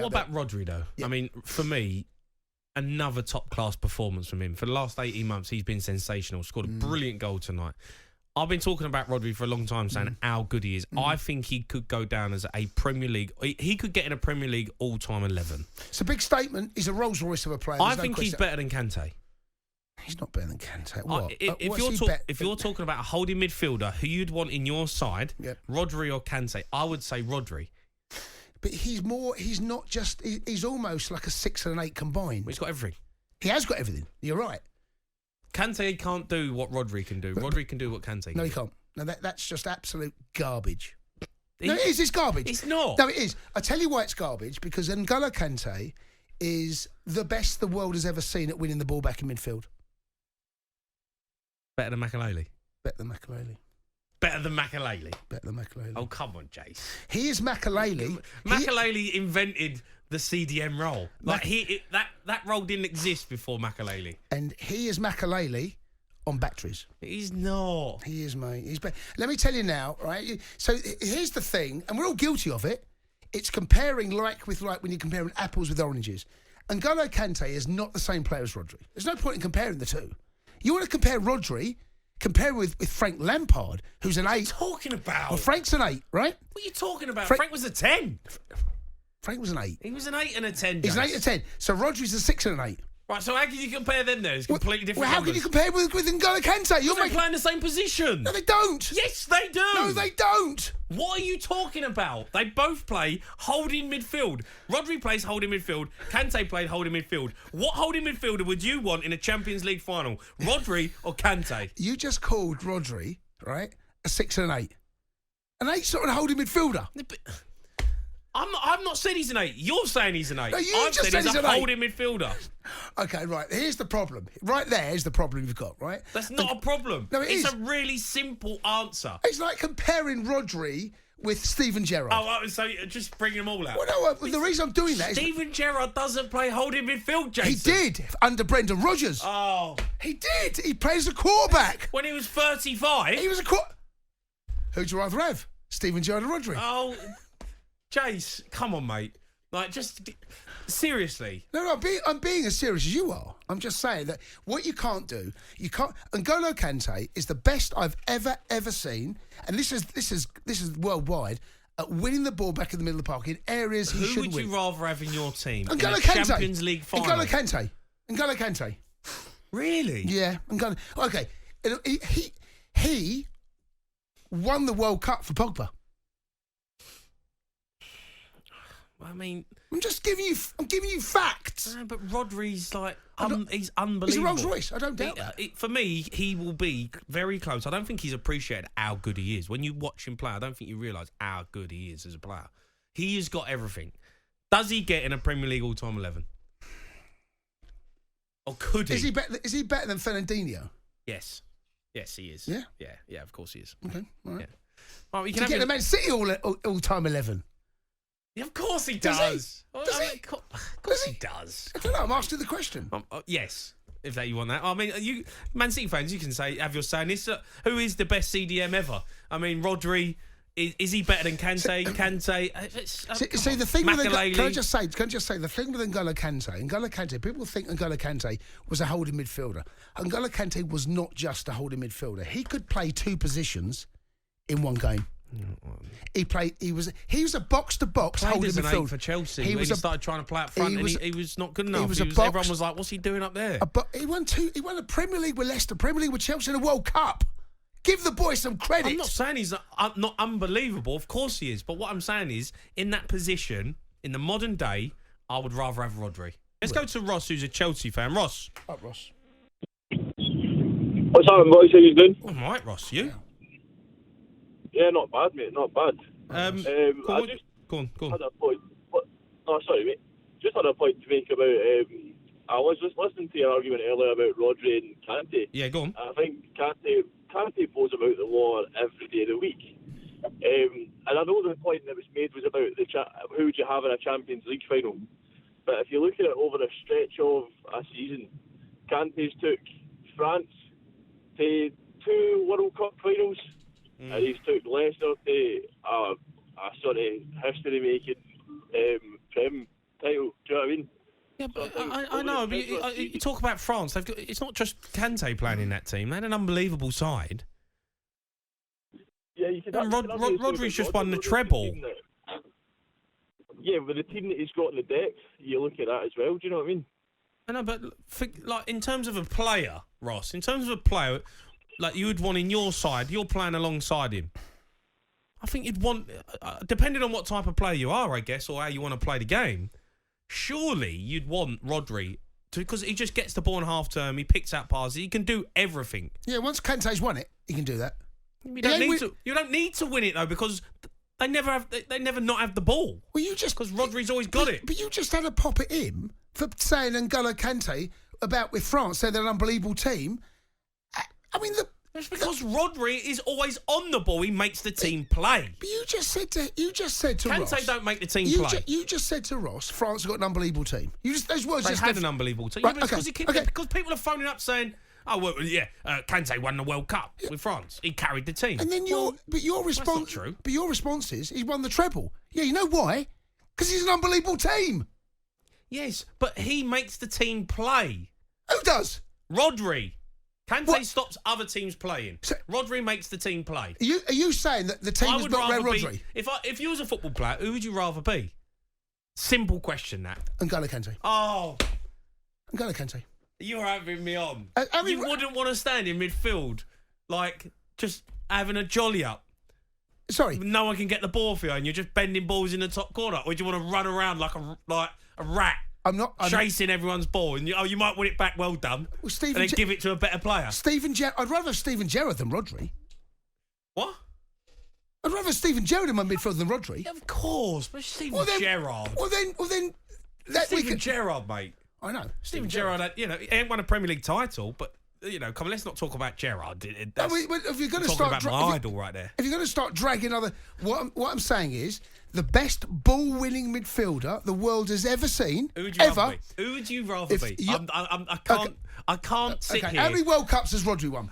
What about Rodri, though? Yeah. I mean, for me, another top-class performance from him. For the last 18 months, he's been sensational. Scored a brilliant goal tonight. I've been talking about Rodri for a long time, saying how good he is. I think he could go down as a Premier League... He could get in a Premier League all-time 11. It's a big statement. He's a Rolls-Royce of a player. I think he's better than Kante. He's not better than Kante. What? If you're talking about a holding midfielder who you'd want in your side, Rodri or Kante, I would say Rodri. But he's not just... He's almost like a 6 and an 8 combined. He's got everything. He has got everything. You're right. Kante can't do what Rodri can do. Rodri can do what Kante can do. No, he can't. No, that's just absolute garbage. No, it is. It's garbage. It's not. No, it is. I tell you why it's garbage, because N'Golo Kante is the best the world has ever seen at winning the ball back in midfield. Better than McElhenney? Better than McElhenney. Better than McElhenney? Better than McElhenney. Oh, come on, Jace. He is McElhenney. McElhenney invented the CDM role. Like that role didn't exist before McElhenney. And he is McElhenney on batteries. He's not. He is, mate. He's Let me tell you now, right? So here's the thing, and we're all guilty of it. It's comparing like with like when you're comparing apples with oranges. N'Golo Kante is not the same player as Rodri. There's no point in comparing the two. You want to compare Rodri, compare with Frank Lampard, who's an 8. What are you talking about? Well, Frank's an 8, right? What are you talking about? Frank was a 10. Frank was an 8. He was an 8 and a 10. He's an 8 and a 10. So Rodri's a 6 and an 8. Right, so how can you compare them then? It's completely different how can you compare with N'Golo Kante? They're playing the same position. No, they don't. Yes, they do. No, they don't. What are you talking about? They both play holding midfield. Rodri plays holding midfield. Kante played holding midfield. What holding midfielder would you want in a Champions League final? Rodri or Kante? You just called Rodri, right, a 6 and an 8. An 8's not a holding midfielder. I've not said he's an 8. You're saying he's an 8. No, I've just said he's an a holding midfielder. Okay, right. Here's the problem. Right there is the problem you've got, right? That's not a problem. No, it's a really simple answer. It's like comparing Rodri with Steven Gerrard. Oh, so just bring them all out. Well, no, the reason I'm doing that is... Steven Gerrard doesn't play holding midfield, Jason. He did, under Brendan Rodgers. Oh. He did. He plays a quarterback. When he was 35? He was a quarterback. Who'd you rather have? Steven Gerrard or Rodri? Oh... Jace, come on, mate. Like, just seriously. No, I'm being as serious as you are. I'm just saying that what you can't do, you can't. N'Golo Kante is the best I've ever seen, and this is worldwide at winning the ball back in the middle of the park in areas he should win. Who would you rather have in your team? N'Golo Kante. Champions League final. N'Golo Kante. Really? Yeah. N'Golo. Okay. He won the World Cup for Pogba. I mean, I'm giving you facts. No, but Rodri's like, he's unbelievable. He's a Rolls Royce. I don't doubt that. For me, he will be very close. I don't think he's appreciated how good he is. When you watch him play, I don't think you realise how good he is as a player. He has got everything. Does he get in a Premier League all-time 11? Or could he? Is he better than Fernandinho? Yes. Yes, he is. Yeah? Yeah, of course he is. Okay, all right. Yeah. Right, Does he get the Man City all-time 11? Yeah, of course he does. Does he? Of course he does. I don't know. I'm asking the question. Yes, if that you want that. I mean, you Man City fans, you can have your say in this. Who is the best CDM ever? I mean, Rodri. Is he better than Kante? Kante. See the thing with can I just say the thing with N'Golo Kante, people think N'Golo Kante was a holding midfielder. N'Golo Kante was not just a holding midfielder. He could play 2 positions in one game. He was a box to box holding midfield for Chelsea. He started trying to play up front, and he was not good enough. Everyone was like, "What's he doing up there?" He won a Premier League with Leicester, Premier League with Chelsea, and a World Cup. Give the boy some credit. I'm not saying he's not unbelievable. Of course he is. But what I'm saying is, in that position, in the modern day, I would rather have Rodri. Let's go to Ross, who's a Chelsea fan. Ross. Up, Ross. What's happening, boys? How you doing? I'm all right, Ross. You? Yeah, not bad, mate. Not bad. Go on. Had a point. Sorry, mate. Just had a point to make about. I was just listening to your argument earlier about Rodri and Kante. Yeah, go on. I think Kante blows about the war every day of the week. And I know the point that was made was about who would you have in a Champions League final. But if you look at it over a stretch of a season, Kante's took France to 2 World Cup finals. And he's took Leicester to a sort of history-making Prem you know what I mean? Yeah, but I know. But you talk about France. It's not just Kante playing in that team. They had an unbelievable side. Yeah, you can. Rodri's just won the treble. Yeah, with the team that he's got in the deck, you look at that as well. Do you know what I mean? I know, but like in terms of a player, Ross, in terms of a player, like you would want in your side, you're playing alongside him. I think you'd want, depending on what type of player you are, I guess, or how you want to play the game, surely you'd want Rodri because he just gets the ball in half term, he picks out passes, he can do everything. Yeah, once Kante's won it, he can do that. You don't need to win it though because they never not have the ball. Well, you just because Rodri's always got it. But you just had a pop at him for saying N'Golo Kante about with France, saying they're an unbelievable team. I mean, it's because Rodri is always on the ball. He makes the team play. But you just said to Ross, Kante don't make the team play. You just said to Ross, France have got an unbelievable team. Those words. They had an unbelievable team. Right, because people are phoning up saying, "Oh well, yeah, Kante won the World Cup with France. He carried the team." And then your response, that's not true. But your response is he won the treble. Yeah, you know why? Because he's an unbelievable team. Yes, but he makes the team play. Who does? Rodri. Kante stops other teams playing. So, Rodri makes the team play. Are you saying that the team is not around Rodri? If you was a football player, who would you rather be? Simple question, that. N'Golo Kante. Oh. N'Golo Kante. You're having me on. You wouldn't want to stand in midfield, like, just having a jolly up. Sorry. No one can get the ball for you and you're just bending balls in the top corner. Or do you want to run around like a rat? I'm chasing everyone's ball, and you might win it back. Well done. Well, and then give it to a better player. I'd rather have Steven Gerrard than Rodri. What? I'd rather have Steven Gerrard in my midfield than Rodri. Yeah, of course, but Steven Gerrard. Well then, Steven Gerrard, mate. I know. Steven Gerrard, he ain't won a Premier League title, but come on, let's not talk about Gerrard. If you're going to start about my idol right there. If you're going to start dragging what I'm saying is the best ball-winning midfielder the world has ever seen. Who would you rather be? Who would you rather be? I can't sit here. How many World Cups has Rodri won?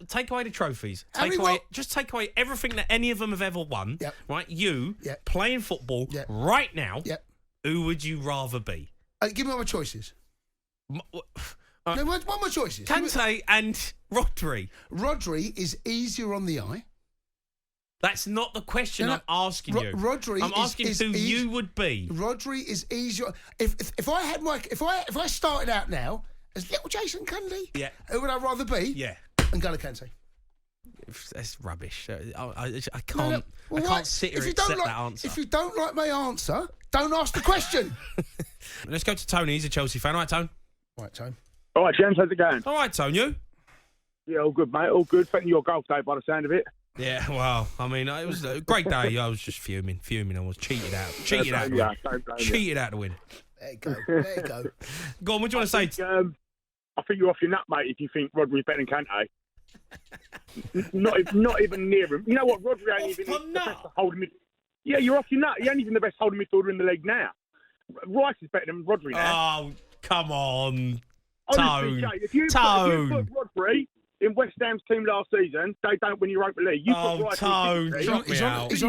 Take away the trophies. Just take away everything that any of them have ever won. Yep. Right? You playing football right now. Yep. Who would you rather be? Give me one more choices. One more choices. Kante and Rodri. Rodri is easier on the eye. That's not the question I'm asking you. Rodri I'm asking who you would be. Rodri is easier. If I started out now as little Jason Cundy, who would I rather be? Yeah. N'Golo Kante. That's rubbish. I can't. I can't sit here and accept that answer. If you don't like my answer, don't ask the question. Let's go to Tony. He's a Chelsea fan. All right, Tone? All right, Tone. All right, James. How's it going? All right, Tone. You? Yeah, all good, mate. All good. Thank you your golf day by the sound of it. Yeah, well, I mean, it was a great day. I was just fuming. I was cheated out. Cheated out the win. There you go. Go on, what do you want to say? I think you're off your nut, mate, if you think Rodri's better than Kante. not even near him. You know what? Rodri ain't even the best holding mid. Yeah, you're off your nut. He ain't even the best holding midfielder in the league now. Rice is better than Rodri now. Oh, come on. Honestly, Jay, if you put Rodri in West Ham's team last season, they don't win Europa League. You put Rice Tone, he's on to something. He's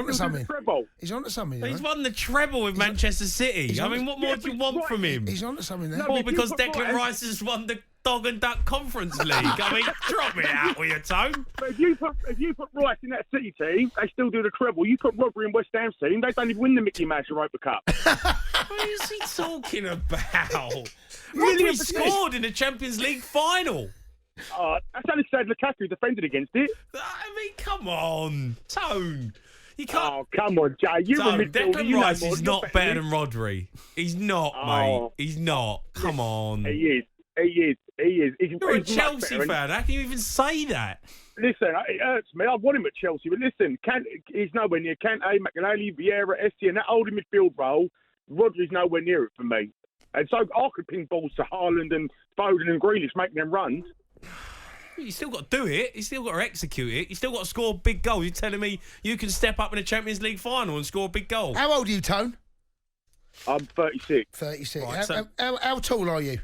on to something. He's won the treble with Manchester City. I mean, what more do you want from him? He's on to something there. Well, because Declan Rice has won the Dog and Duck Conference League. I mean, drop me out with your Tone. But if you put Rice in that City team, they still do the treble. You put Rodri in West Ham's team, they don't even win the Mickey Mouse Europa Cup. What is he talking about? Rodri scored in the Champions League final. That's only said Lukaku defended against it. I mean, come on, Tone. You can't. Oh, come on, Jay. Declan Rice is not better than Rodri. He's not, mate. He's not. Come on. He is. You're a Chelsea fan. How can you even say that? Listen, it hurts me. I want him at Chelsea, but listen, he's nowhere near Kante, McElhenney, Vieira, Etienne, that holding midfield role. Rodri's nowhere near it for me. And so I could ping balls to Haaland and Foden and Grealish, making them runs. You still got to do it. You still got to execute it. You still got to score big goals. You're telling me you can step up in a Champions League final and score a big goal? How old are you, Tone? I'm 36. 36. Right, how tall are you?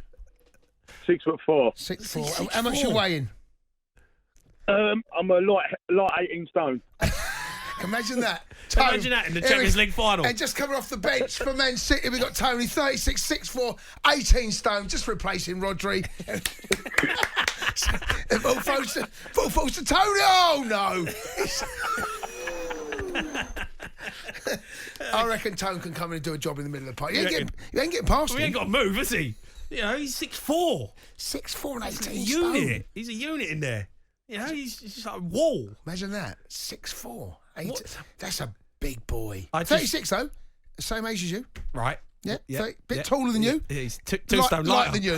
6'4". 6'4". How much you weighing? I'm a light 18 stone. Imagine that. Imagine that in the Champions League final. And just coming off the bench for Man City, we've got Tony, 36, 6'4", 18 stone, just replacing Rodri. Ball falls to Tony. Oh, no. I reckon Tone can come in and do a job in the middle of the park. You ain't getting past him. He ain't got to move, has he? You know, he's 6'4". 6'4" and 18 He's a unit. He's a unit in there. You know, he's just like a wall. Imagine that. 6'4". That's a big boy. 36 though. Same age as you. Right. Yeah. Bit taller than you. Yeah, he's two stone lighter than you.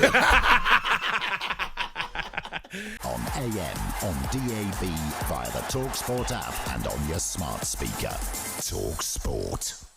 On AM, on DAB, via the talkSPORT app and on your smart speaker. talkSPORT.